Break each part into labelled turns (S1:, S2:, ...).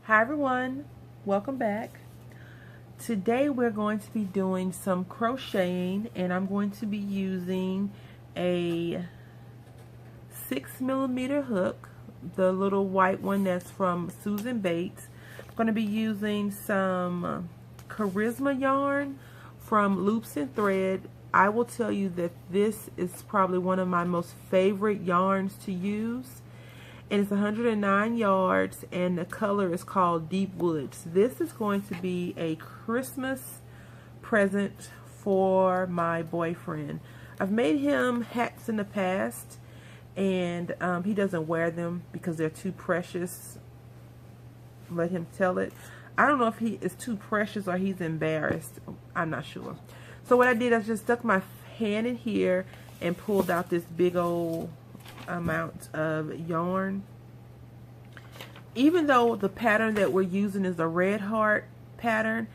S1: Hi everyone, welcome back. Today we're going to be doing some crocheting and I'm going to be using a 6mm hook, the little white one that's from Susan Bates. I'm going to be using some Charisma yarn from Loops and Thread. I will tell you that this is probably one of my most favorite yarns to use. And it's 109 yards and the color is called Deep Woods. This is going to be a Christmas present for my boyfriend. I've made him hats in the past and he doesn't wear them because they're too precious. Let him tell it. I don't know if he is too precious or he's embarrassed. I'm not sure. So what I did, I just stuck my hand in here and pulled out this big old amount of yarn. Even though the pattern that we're using is a red heart pattern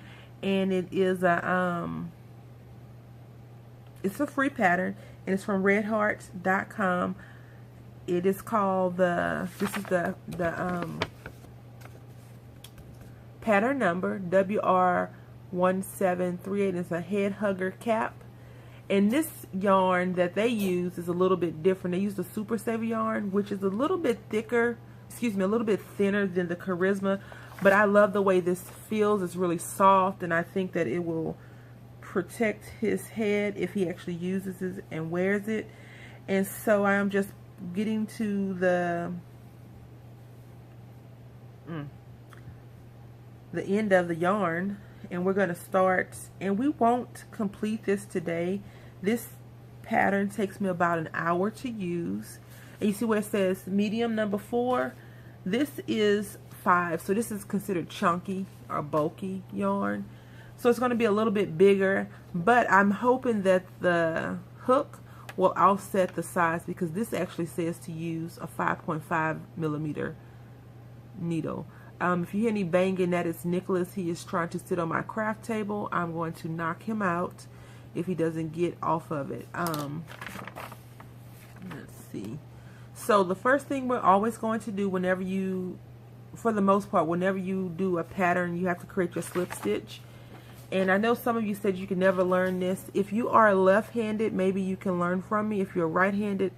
S1: and it is a it's a free pattern and it's from redhearts.com. It is called this is the pattern number WR1738. It's a head hugger cap. And this yarn that they use is a little bit different. They use the Super Saver yarn, which is a little bit thicker, a little bit thinner than the Charisma. But I love the way this feels. It's really soft, and I think that it will protect his head if he actually uses it and wears it. And so I'm just getting to the end of the yarn. And we're going to start, and we won't complete this today. This pattern takes me about an hour to use. And you see where it says medium number 4? This is 5, so this is considered chunky or bulky yarn. So it's going to be a little bit bigger, but I'm hoping that the hook will offset the size because this actually says to use a 5.5mm needle. If you hear any banging, that is Nicholas. He is trying to sit on my craft table. I'm going to knock him out if he doesn't get off of it. Let's see. So the first thing we're always going to do whenever you, for the most part, whenever you do a pattern, you have to create your slip stitch. And I know some of you said you can never learn this. If you are left-handed, maybe you can learn from me. If you're right-handed,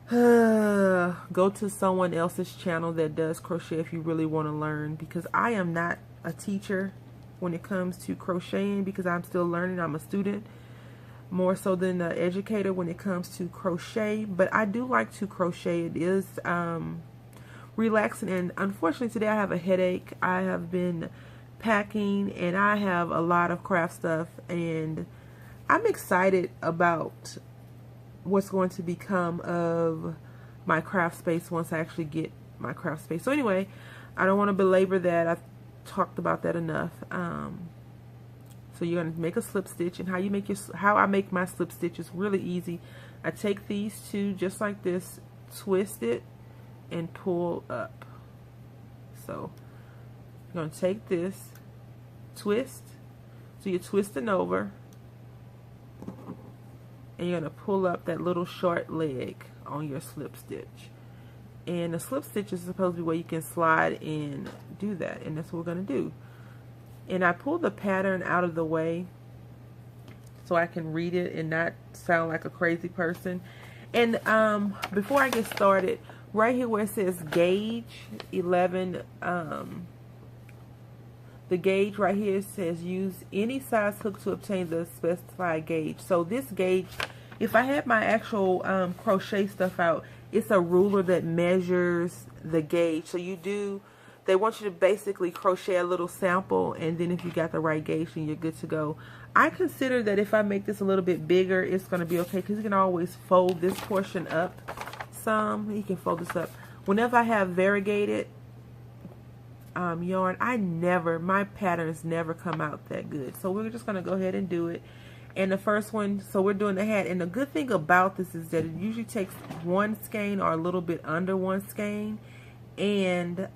S1: go to someone else's channel that does crochet if you really want to learn, because I am not a teacher when it comes to crocheting because I'm still learning. I'm a student more so than an educator when it comes to crochet, but I do like to crochet. It is relaxing, and unfortunately today I have a headache. I have been packing and I have a lot of craft stuff, and I'm excited about what's going to become of my craft space once I actually get my craft space. So anyway, I don't want to belabor that. I've talked about that enough. So you're going to make a slip stitch, and how I make my slip stitch is really easy. I take these two just like this, twist it, and pull up. So you're going to take this, twist, so you're twisting over, and you're going to pull up that little short leg on your slip stitch. And the slip stitch is supposed to be where you can slide and do that, and that's what we're going to do. And I pulled the pattern out of the way so I can read it and not sound like a crazy person. And before I get started, right here where it says gauge 11, the gauge right here says use any size hook to obtain the specified gauge. So this gauge, if I had my actual crochet stuff out, it's a ruler that measures the gauge. So they want you to basically crochet a little sample, and then if you got the right gauge, then you're good to go. I consider that if I make this a little bit bigger, it's going to be okay, because you can always fold this portion up some. You can fold this up. Whenever I have variegated yarn, my patterns never come out that good. So we're just going to go ahead and do it. And the first one, so we're doing the hat. And the good thing about this is that it usually takes one skein or a little bit under one skein. And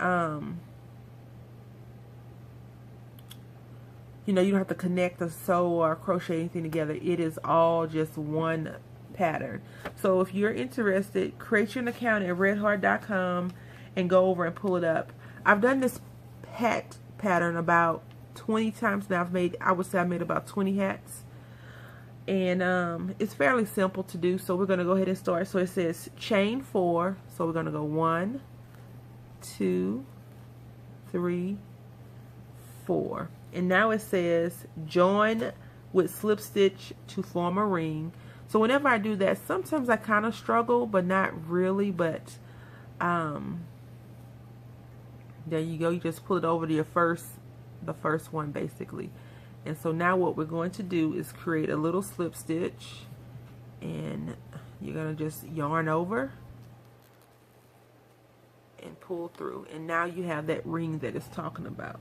S1: you know, you don't have to connect or sew or crochet anything together. It is all just one pattern. So if you're interested, create your account at redheart.com and go over and pull it up. I've done this hat pattern about 20 times now. I would say I made about 20 hats. And it's fairly simple to do, so we're going to go ahead and start. So it says chain 4, so we're going to go 1, 2, 3, 4. And now it says join with slip stitch to form a ring. So whenever I do that, sometimes I kind of struggle, but not really. But there you go. You just pull it over to the first one basically. And so now what we're going to do is create a little slip stitch, and you're going to just yarn over and pull through, and now you have that ring that it's talking about.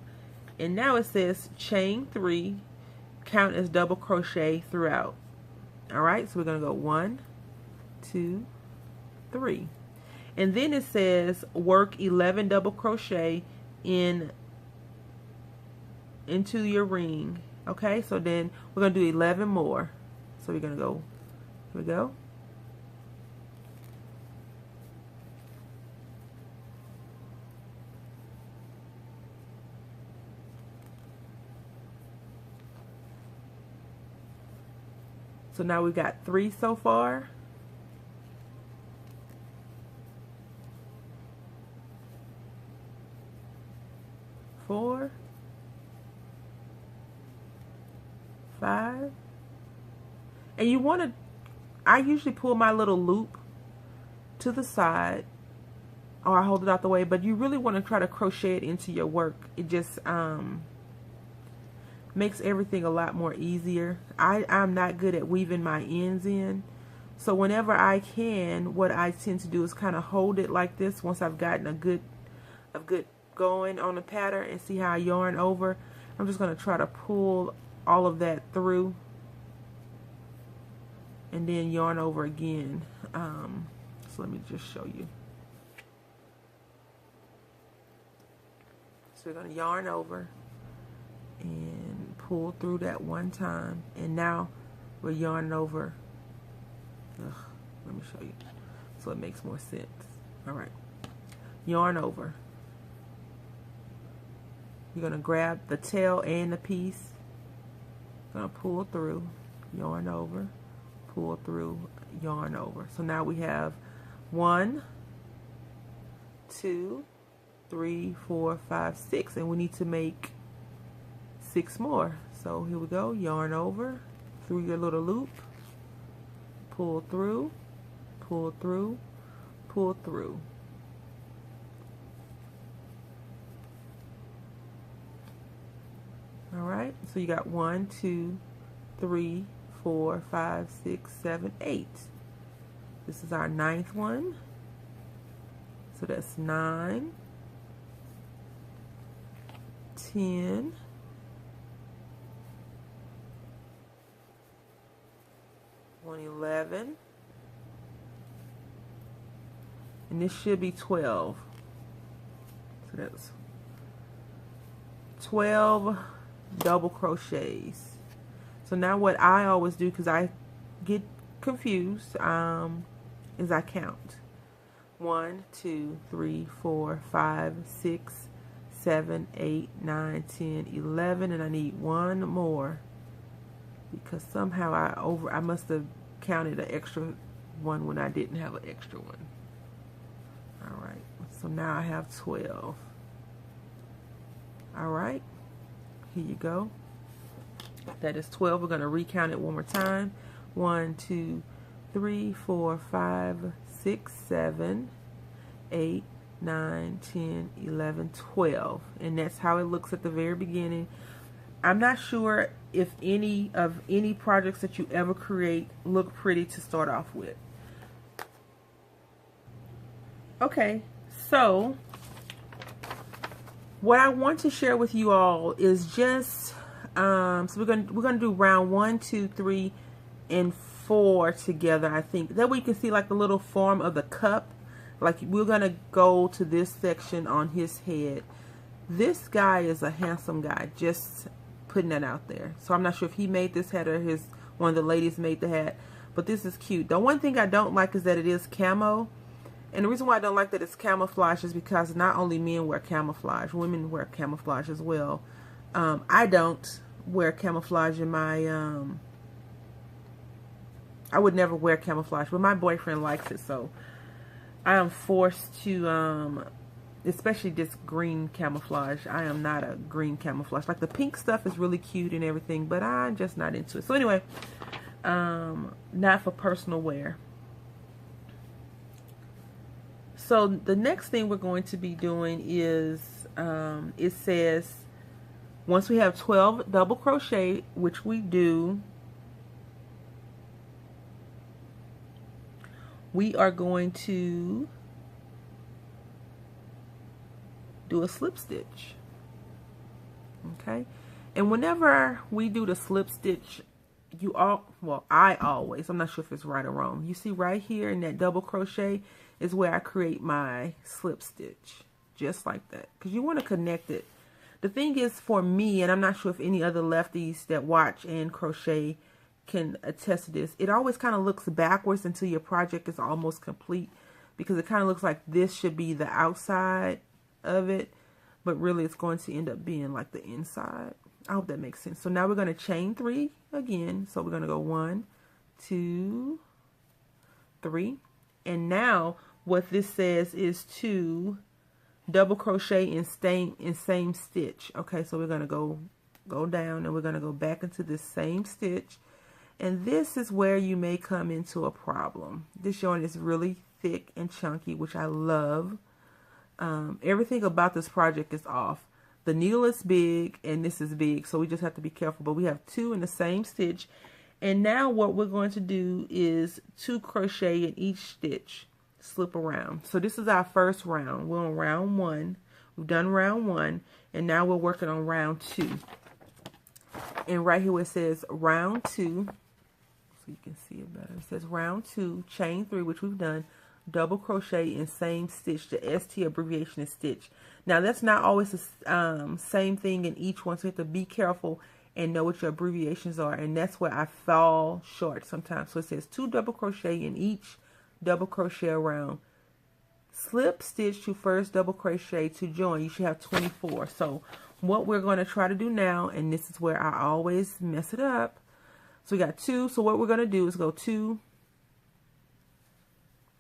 S1: And now it says chain 3, count as double crochet throughout. Alright, so we're going to go 1, 2, 3, and then it says work 11 double crochet into your ring. Okay, so then we're going to do 11 more. So we're going to go, here we go. So now we got 3 so far. Four, 5, and you want to, I usually pull my little loop to the side, or I hold it out the way, but you really want to try to crochet it into your work. It just makes everything a lot more easier. I'm not good at weaving my ends in, so whenever I can, what I tend to do is kind of hold it like this once I've gotten a good going on the pattern, and see how I yarn over. I'm just going to try to pull all of that through and then yarn over again. So let me just show you. So we're going to yarn over and pull through that one time, and now we're yarning over. Let me show you so it makes more sense. Alright, yarn over. You're going to grab the tail and the piece, going to pull through, yarn over, pull through, yarn over. So now we have 1, 2, 3, 4, 5, 6, and we need to make 6 more. So here we go, yarn over through your little loop, pull through, pull through, pull through. Alright, so you got 1, 2, 3, 4, 5, 6, 7, 8. This is our 9th one. So that's 9, 10, 11, and this should be 12. So that's 12 double crochets. So now what I always do, because I get confused, is I count 1, 2, 3, 4, 5, 6, 7, 8, 9, 10, 11, and I need 1 more because somehow I must have counted an extra one when I didn't have an extra one. Alright, so now I have 12. Alright, here you go. That is 12. We're going to recount it one more time. 1, 2, 3, 4, 5, 6, 7, 8, 9, 10, 11, 12. And that's how it looks at the very beginning. I'm not sure if any projects that you ever create look pretty to start off with. Okay, so what I want to share with you all is just so we're gonna do round 1, 2, 3, and 4 together. I think that way you can see like the little form of the cup. Like we're gonna go to this section on his head. This guy is a handsome guy. Just putting that out there. So I'm not sure if he made this hat or one of the ladies made the hat, but this is cute. The one thing I don't like is that it is camo, And the reason why I don't like that it's camouflage is because not only men wear camouflage, women wear camouflage as well. I don't wear camouflage in my, I would never wear camouflage, but my boyfriend likes it, so I am forced to, especially this green camouflage. I am not a green camouflage. Like the pink stuff is really cute and everything, but I'm just not into it. So anyway, not for personal wear. So the next thing we're going to be doing is, it says, once we have 12 double crochet, which we do, we are going to do a slip stitch. Okay, and whenever we do the slip stitch, I always, I'm not sure if it's right or wrong, you see right here in that double crochet is where I create my slip stitch, just like that, because you want to connect it. The thing is, for me, and I'm not sure if any other lefties that watch and crochet can attest to this, it always kind of looks backwards until your project is almost complete, because it kind of looks like this should be the outside of it, but really it's going to end up being like the inside. I hope that makes sense. So now we're going to chain 3 again. So we're going to go 1, 2, 3, and now what this says is to double crochet in same stitch. Okay, so we're going to go down, and we're going to go back into this same stitch. And this is where you may come into a problem. This yarn is really thick and chunky, which I love. Everything about this project is off. The needle is big and this is big, so we just have to be careful. But we have 2 in the same stitch. And now what we're going to do is 2 crochet in each stitch, slip around. So this is our first round. We're on round 1. We've done round 1, and now we're working on round 2. And right here where it says round 2, so you can see it better, it says round 2, chain 3, which we've done, double crochet in same stitch. The ST abbreviation is stitch. Now that's not always the same thing in each one, so you have to be careful and know what your abbreviations are, and that's where I fall short sometimes. So it says 2 double crochet in each double crochet around, slip stitch to first double crochet to join. You should have 24. So what we're going to try to do now, and this is where I always mess it up, so we got 2. So what we're going to do is go 2,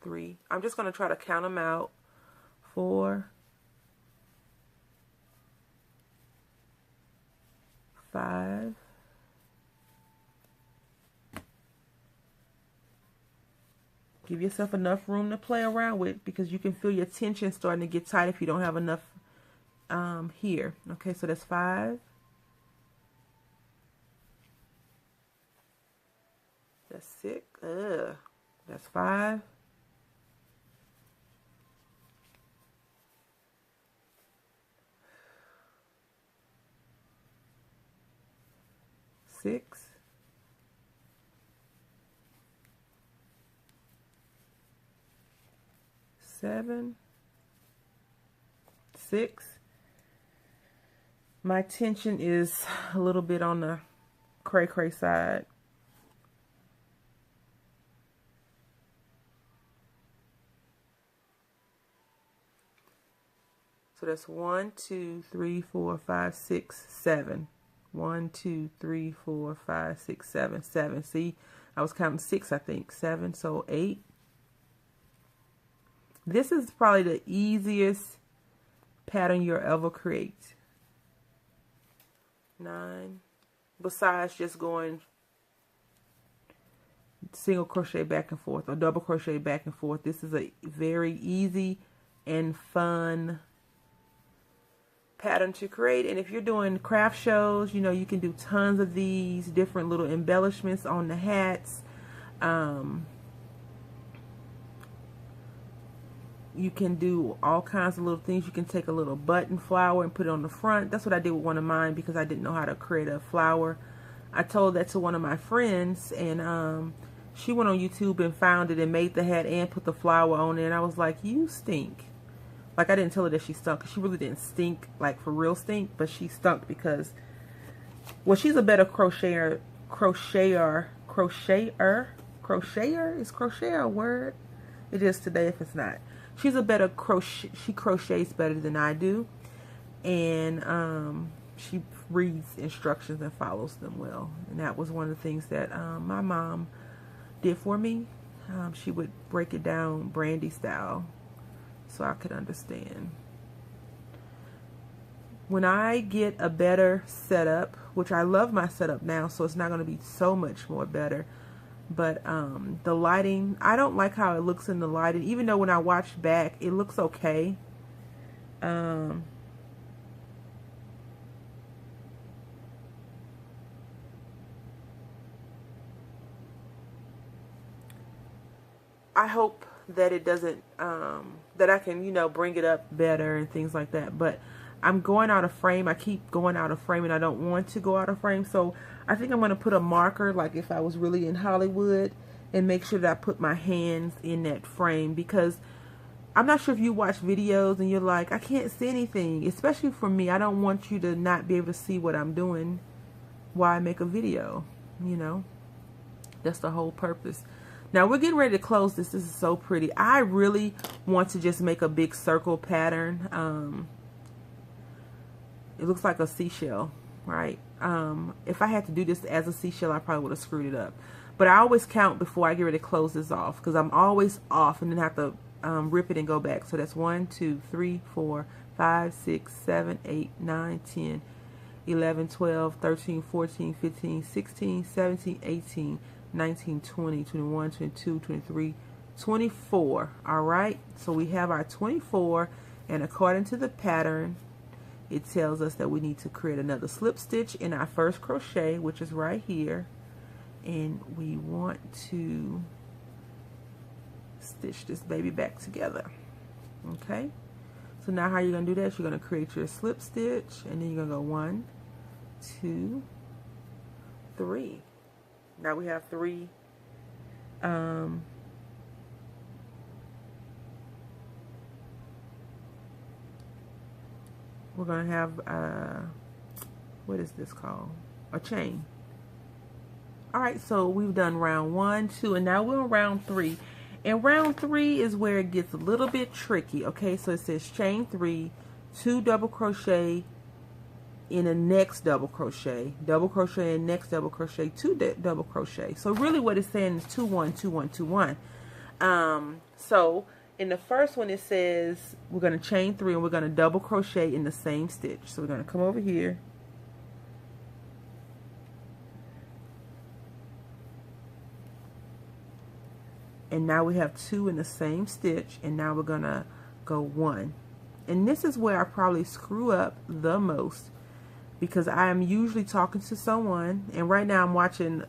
S1: 3. I'm just going to try to count them out. 4, 5, 6. Give yourself enough room to play around with, because you can feel your tension starting to get tight if you don't have enough here. Okay, so that's 5. That's 6. That's 5. 6. 7. 6. My tension is a little bit on the cray side. So that's 1, 2, 3, 4, 5, 6, 7. 1, 2, 3, 4, 5, 6, 7, 7. See, I was counting 6, I think. 7, so 8. This is probably the easiest pattern you'll ever create. 9. Besides just going single crochet back and forth or double crochet back and forth, this is a very easy and fun pattern to create. And if you're doing craft shows, you know, you can do tons of these different little embellishments on the hats. You can do all kinds of little things. You can take a little button flower and put it on the front. That's what I did with one of mine because I didn't know how to create a flower. I told that to one of my friends, and she went on YouTube and found it and made the hat and put the flower on it. And I was like, you stink. Like, I didn't tell her that she stunk, because she really didn't stink, like for real stink, but she stunk because, well, she's a better crocheter. Is crocheter a word? It is today if it's not. she's a better crochet. She crochets better than I do, and she reads instructions and follows them well. And that was one of the things that my mom did for me. She would break it down Brandy style so I could understand. When I get a better setup, which I love my setup now, so it's not going to be so much more better, but the lighting, I don't like how it looks in the lighting, even though when I watch back it looks okay. I hope that it doesn't, that I can, you know, bring it up better and things like that. But I'm going out of frame. I keep going out of frame and I don't want to go out of frame. So I think I'm going to put a marker, like if I was really in Hollywood, and make sure that I put my hands in that frame. Because I'm not sure if you watch videos and you're like, I can't see anything. Especially for me, I don't want you to not be able to see what I'm doing while I make a video, you know. That's the whole purpose. Now we're getting ready to close this. This is so pretty. I really want to just make a big circle pattern. It looks like a seashell, right? If I had to do this as a seashell, I probably would have screwed it up. But I always count before I get ready to close this off, because I'm always off and then have to rip it and go back. So that's 1, 2, 3, 4, 5, 6, 7, 8, 9, 10, 11, 12, 13, 14, 15, 16, 17, 18, 19, 20, 21, 22, 23, 24. All right, so we have our 24, and according to the pattern, it tells us that we need to create another slip stitch in our first crochet, which is right here, and we want to stitch this baby back together. Okay, so now how you're going to do that, you're going to create your slip stitch, and then you're going to go 1, 2, 3. Now we have 3 we're going to have what is this called? A chain. Alright, so we've done round 1, 2, and now we're on round 3. And round 3 is where it gets a little bit tricky. Okay, so it says chain 3, 2 double crochet in the next double crochet and next double crochet, 2 double crochet. So really what it's saying is 2 1 2 1 2 1. So in the first one it says we're going to chain 3 and we're going to double crochet in the same stitch. So we're going to come over here, and now we have 2 in the same stitch, and now we're going to go 1. And this is where I probably screw up the most, because I am usually talking to someone, and right now I'm watching,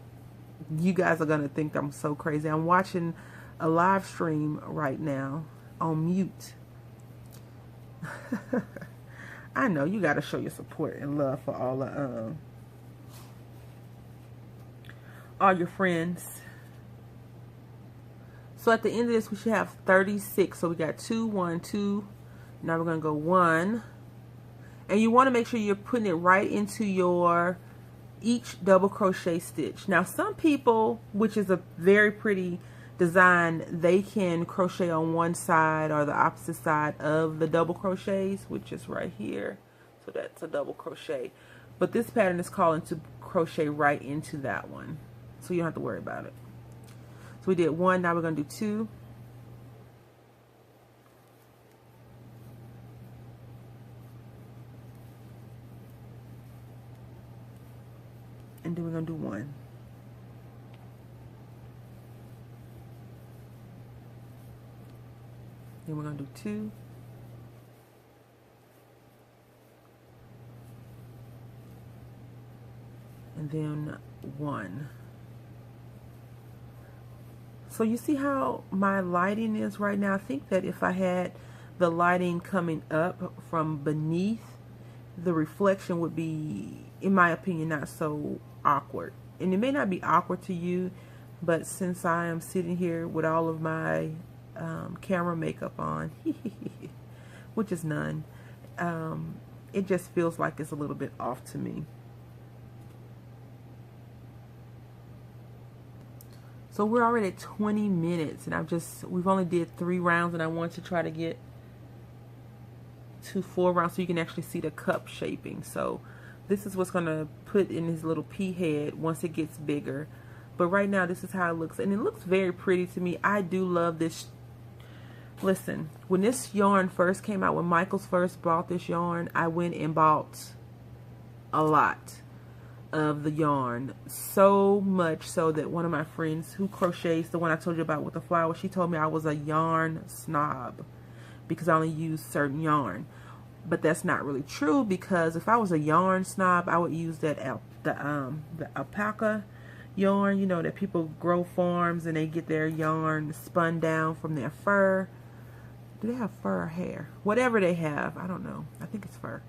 S1: you guys are going to think I'm so crazy, I'm watching a live stream right now on mute. I know, you got to show your support and love for all your friends. So at the end of this, we should have 36. So we got 2 1 2. Now we're going to go 1. And you want to make sure you're putting it right into your each double crochet stitch. Now some people, which is a very pretty design, they can crochet on one side or the opposite side of the double crochets, which is right here. So that's a double crochet. But this pattern is calling to crochet right into that one, so you don't have to worry about it. So we did 1, now we're going to do 2. And then we're going to do 1. Then we're going to do 2. And then 1. So you see how my lighting is right now? I think that if I had the lighting coming up from beneath, the reflection would be, in my opinion, not so awkward. And it may not be awkward to you, but since I am sitting here with all of my camera makeup on, which is none, it just feels like it's a little bit off to me. So we're already at 20 minutes, and we've only did 3 rounds, and I want to try to get to 4 rounds so you can actually see the cup shaping. So this is what's going to put in his little pea head once it gets bigger. But right now, this is how it looks, and it looks very pretty to me. I do love this. Listen, when this yarn first came out, when Michaels first bought this yarn, I went and bought a lot of the yarn, so much so that one of my friends who crochets, the one I told you about with the flower, she told me I was a yarn snob because I only use certain yarn. But that's not really true, because if I was a yarn snob, I would use that the alpaca yarn, you know, that people grow farms and they get their yarn spun down from their fur. Do they have fur or hair? Whatever they have, I don't know. I think it's fur.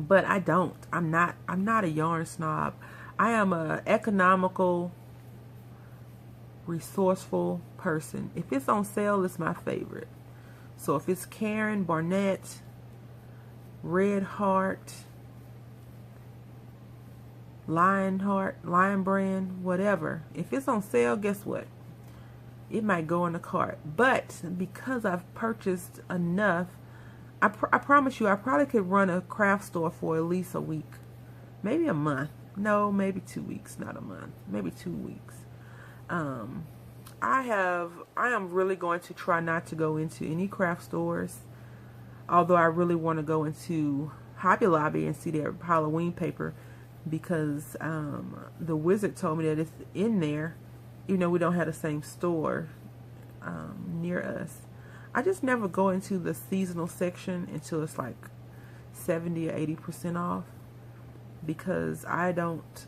S1: But I don't. I'm not a yarn snob. I am a economical, resourceful person. If it's on sale, it's my favorite. So if it's Karen, Barnett, Red Heart, Lion Brand, whatever, if it's on sale, guess what? It might go in the cart. But because I've purchased enough, I promise you, I probably could run a craft store for at least a week. Maybe a month. No, maybe 2 weeks, not a month. Maybe 2 weeks. I am really going to try not to go into any craft stores. Although I really want to go into Hobby Lobby and see their Halloween paper, because the wizard told me that it's in there, even though we don't have the same store near us. I just never go into the seasonal section until it's like 70 or 80% off, because I don't.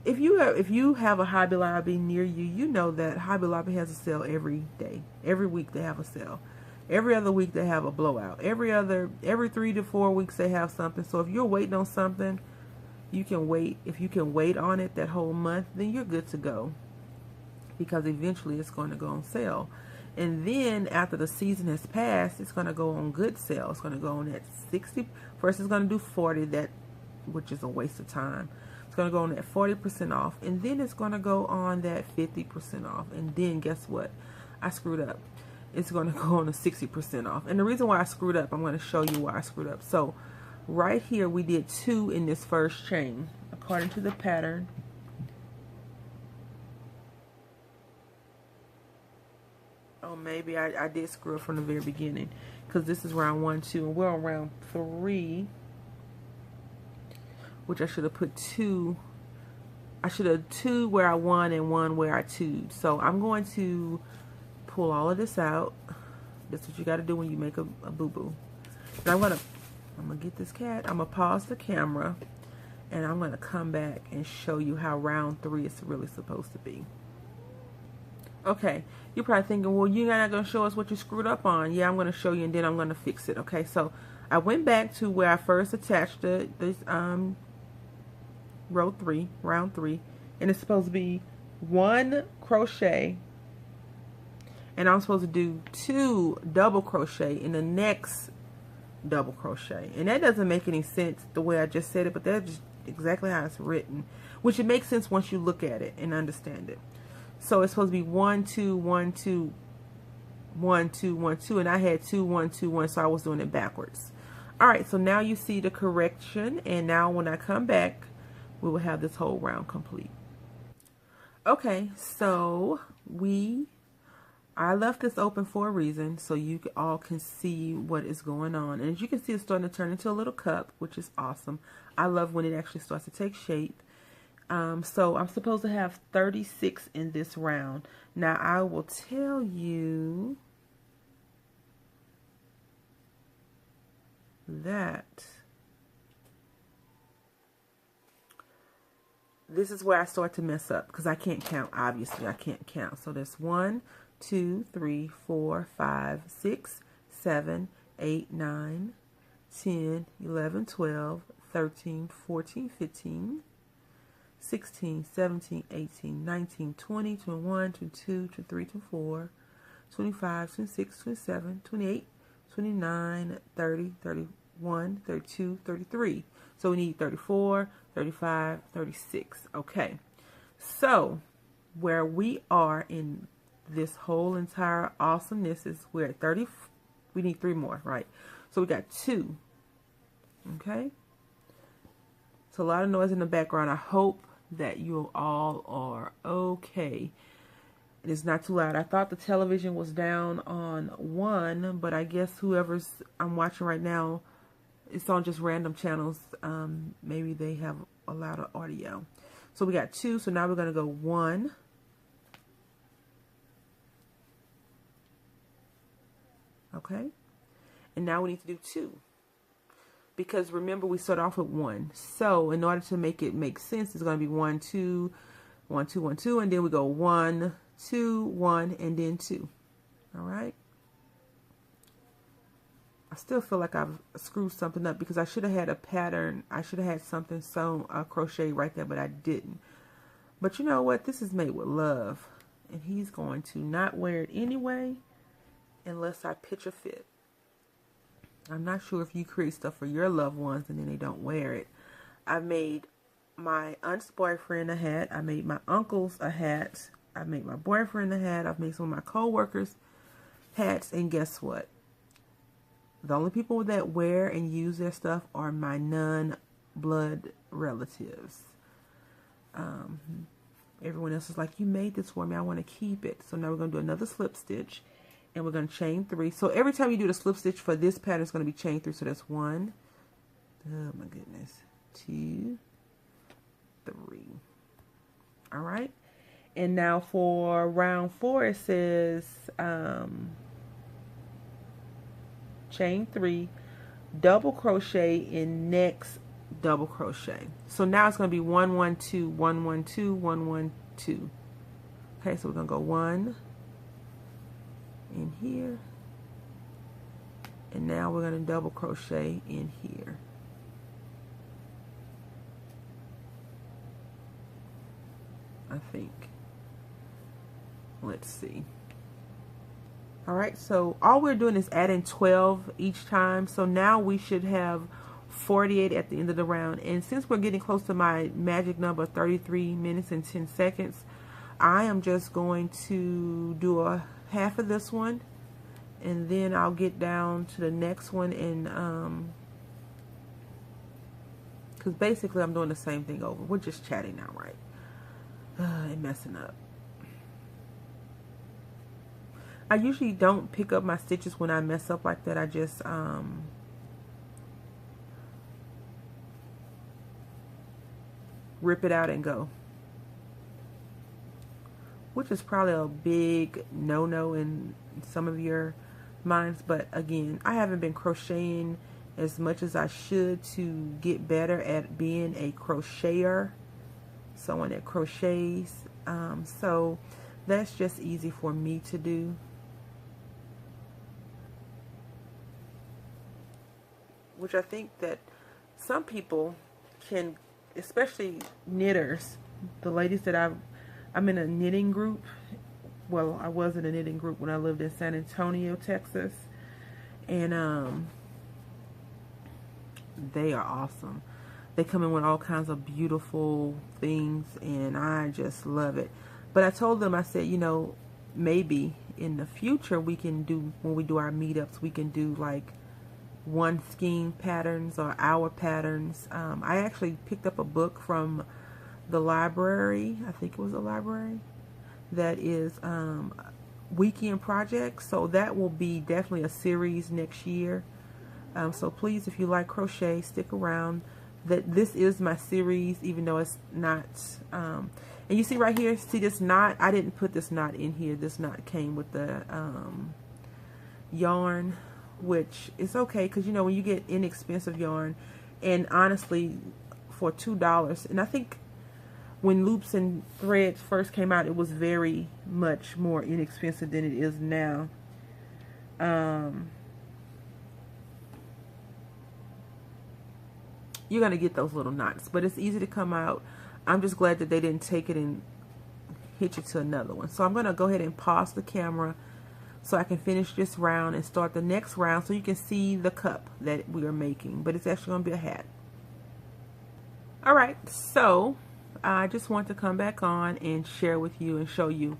S1: If you have a Hobby Lobby near you, you know that Hobby Lobby has a sale every day. Every week they have a sale. Every other week they have a blowout. Every 3 to 4 weeks they have something. So if you're waiting on something, you can wait. If you can wait on it that whole month, then you're good to go, because eventually it's going to go on sale. And then after the season has passed, it's going to go on good sale. It's going to go on at 60. First it's going to do 40, which is a waste of time. It's going to go on at 40% off. And then it's going to go on that 50% off. And then guess what? I screwed up. It's going to go on to 60% off. And the reason why I screwed up, I'm going to show you why I screwed up. So right here we did 2 in this first chain according to the pattern. Oh, maybe I did screw up from the very beginning, because this is round 1, 2, and we're on round 3, which I should have put 2. I should have 2 where I won and 1 where I 2'd. So I'm going to pull all of this out. That's what you got to do when you make a boo-boo. Now I'm gonna get this cat. I'm gonna pause the camera, and I'm gonna come back and show you how round 3 is really supposed to be. Okay, you're probably thinking, well, you're not going to show us what you screwed up on. Yeah, I'm going to show you, and then I'm going to fix it. Okay, so I went back to where I first attached this round 3, and it's supposed to be 1 crochet, and I'm supposed to do 2 double crochet in the next double crochet. And that doesn't make any sense the way I just said it, but that's just exactly how it's written, which it makes sense once you look at it and understand it. So it's supposed to be 1 2 1 2 1 2 1 2, and I had 2 1 2 1, so I was doing it backwards. All right, so now you see the correction, and now when I come back, we will have this whole round complete. Okay, so I left this open for a reason, so you all can see what is going on. And as you can see, it's starting to turn into a little cup, which is awesome. I love when it actually starts to take shape. So I'm supposed to have 36 in this round. Now I will tell you that this is where I start to mess up, because I can't count. Obviously I can't count. So there's 1 2 3 4 5 6 7 8 9 10 11 12 13 14 15 16, 17, 18, 19, 20, 21, 22, 23, 24, 25, 26, 27, 28, 29, 30, 31, 32, 33. So we need 34, 35, 36. Okay. So where we are in this whole entire awesomeness is we're at 30. We need 3 more, right? So we got 2. Okay. So a lot of noise in the background. I hope that you all are okay. It is not too loud. I thought the television was down on 1, but I guess whoever's I'm watching right now, it's on just random channels. Maybe they have a louder audio. So we got 2. So now we're going to go 1. Okay. And now we need to do 2. Because remember, we start off with 1. So in order to make it make sense, it's going to be 1, 2, 1, 2, 1, 2. And then we go 1, 2, 1, and then 2. All right. I still feel like I've screwed something up because I should have had a pattern. I should have had something sewn, crochet right there, but I didn't. But you know what? This is made with love. And he's going to not wear it anyway unless I pitch a fit. I'm not sure if you create stuff for your loved ones and then they don't wear it. I made my aunt's boyfriend a hat. I made my uncle's a hat. I made my boyfriend a hat. I've made some of my co-workers hats. And guess what? The only people that wear and use their stuff are my non-blood relatives. Everyone else is like, you made this for me. I want to keep it. So now we're going to do another slip stitch. And we're going to chain 3. So every time you do the slip stitch for this pattern, it's going to be chain 3. So that's 1. Oh my goodness. 2, 3. All right. And now for round 4, it says chain 3, double crochet in next double crochet. So now it's going to be 1, 1, 2, 1, 1, 2, 1, 1, 2. Okay, so we're going to go 1 in here, and now we're going to double crochet in here. I think. Let's see. All right, so all we're doing is adding 12 each time. So now we should have 48 at the end of the round. And since we're getting close to my magic number, 33 minutes and 10 seconds, I am just going to do a half of this one, and then I'll get down to the next one, and because basically I'm doing the same thing over. We're just chatting now, right? And messing up. I usually don't pick up my stitches when I mess up like that. I just rip it out and go, which is probably a big no-no in some of your minds. But again, I haven't been crocheting as much as I should to get better at being a crocheter, someone that crochets. So that's just easy for me to do. Which I think that some people can, especially knitters, the ladies that I'm in a knitting group. Well, I was in a knitting group when I lived in San Antonio, Texas. And they are awesome. They come in with all kinds of beautiful things, and I just love it. But I told them, I said, you know, maybe in the future we can do, when we do our meetups, we can do like one skein patterns or hour patterns. I actually picked up a book from the library, I think it was a library, that is weekend projects. So that will be definitely a series next year. So please, if you like crochet, stick around. That this is my series, even though it's not. And you see right here, see this knot? I didn't put this knot in here. This knot came with the yarn, which is okay, because you know when you get inexpensive yarn, and honestly, for $2, and I think when loops and threads first came out, it was very much more inexpensive than it is now. You're going to get those little knots, but it's easy to come out. I'm just glad that they didn't take it and hit you to another one. So I'm going to go ahead and pause the camera so I can finish this round and start the next round so you can see the cup that we are making. But it's actually going to be a hat. Alright, so I just want to come back on and share with you and show you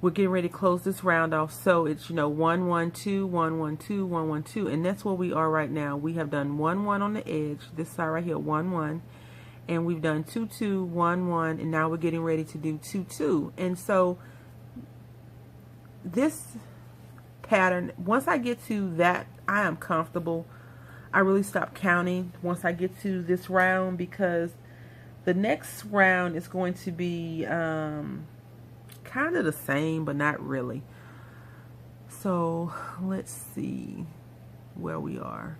S1: we're getting ready to close this round off. So it's, you know, 1 1 2 1 1 2 1 1 2, and that's where we are right now. We have done 1 1 on the edge, this side right here, 1 1, and we've done 2 2 1 1, and now we're getting ready to do 2 2. And so this pattern, once I get to that, I am comfortable. I really stop counting once I get to this round, because the next round is going to be kind of the same, but not really. So let's see where we are.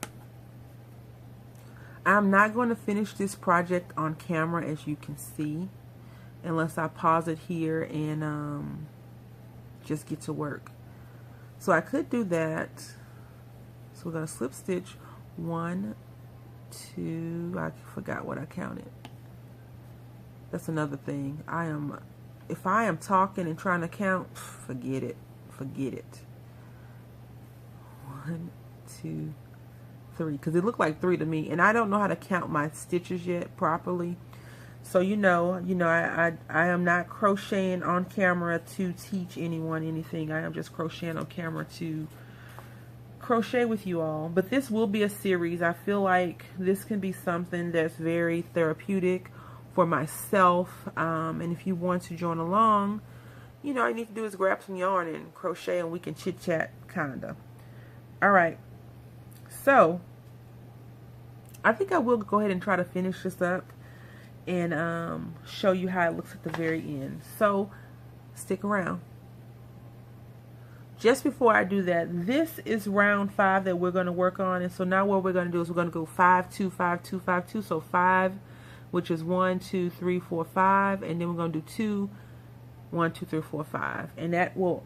S1: I'm not going to finish this project on camera, as you can see, unless I pause it here and just get to work. So I could do that. So we're going to slip stitch 1 2, I forgot what I counted. That's another thing. If I am talking and trying to count, forget it. Forget it. 1 2 3, because it looked like 3 to me, and I don't know how to count my stitches yet properly. So I am not crocheting on camera to teach anyone anything. I am just crocheting on camera to crochet with you all. But this will be a series. I feel like this can be something that's very therapeutic for myself, and if you want to join along, all you need to do is grab some yarn and crochet, and we can chit chat, kinda. All right, so I think I will go ahead and try to finish this up and show you how it looks at the very end. So stick around. Just before I do that, this is round 5 that we're going to work on, and so now what we're going to do is we're going to go 5 2 5 2 5 2. So 5, which is 1 2 3 4 5, and then we're going to do 2 1 2 3 4 5, and that will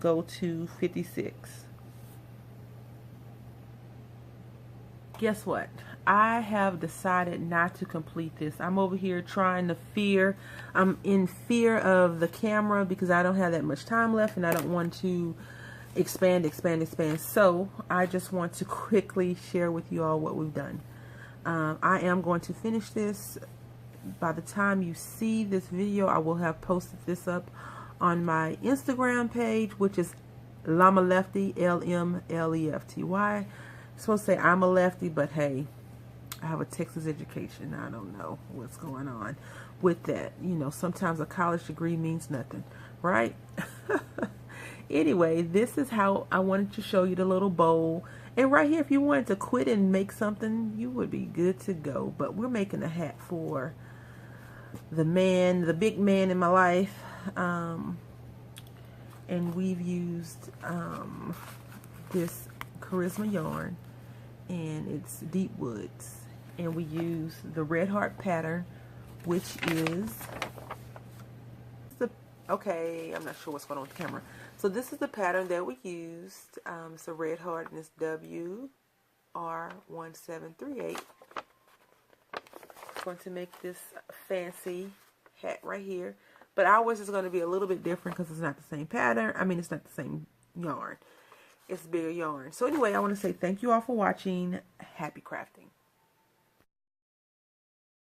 S1: go to 56. Guess what? I have decided not to complete this. I'm over here trying to fear. I'm in fear of the camera because I don't have that much time left, and I don't want to expand. So I just want to quickly share with you all what we've done. I am going to finish this. By the time you see this video, I will have posted this up on my Instagram page, which is Llama Lefty, LMLEFTY. I'm supposed to say I'm a lefty, but hey, I have a Texas education. I don't know what's going on with that. Sometimes a college degree means nothing, right? Anyway, this is how I wanted to show you the little bowl. And right here, if you wanted to quit and make something, you would be good to go. But we're making a hat for the big man in my life. And we've used this Charisma yarn, and it's Deep Woods. And we use the Red Heart pattern, which is okay, I'm not sure what's going on with the camera. So this is the pattern that we used. It's a Red Heart, and it's WR1738. Going to make this fancy hat right here, but ours is going to be a little bit different because it's not the same pattern. I mean, it's not the same yarn. It's bigger yarn. So anyway, I want to say thank you all for watching. Happy crafting.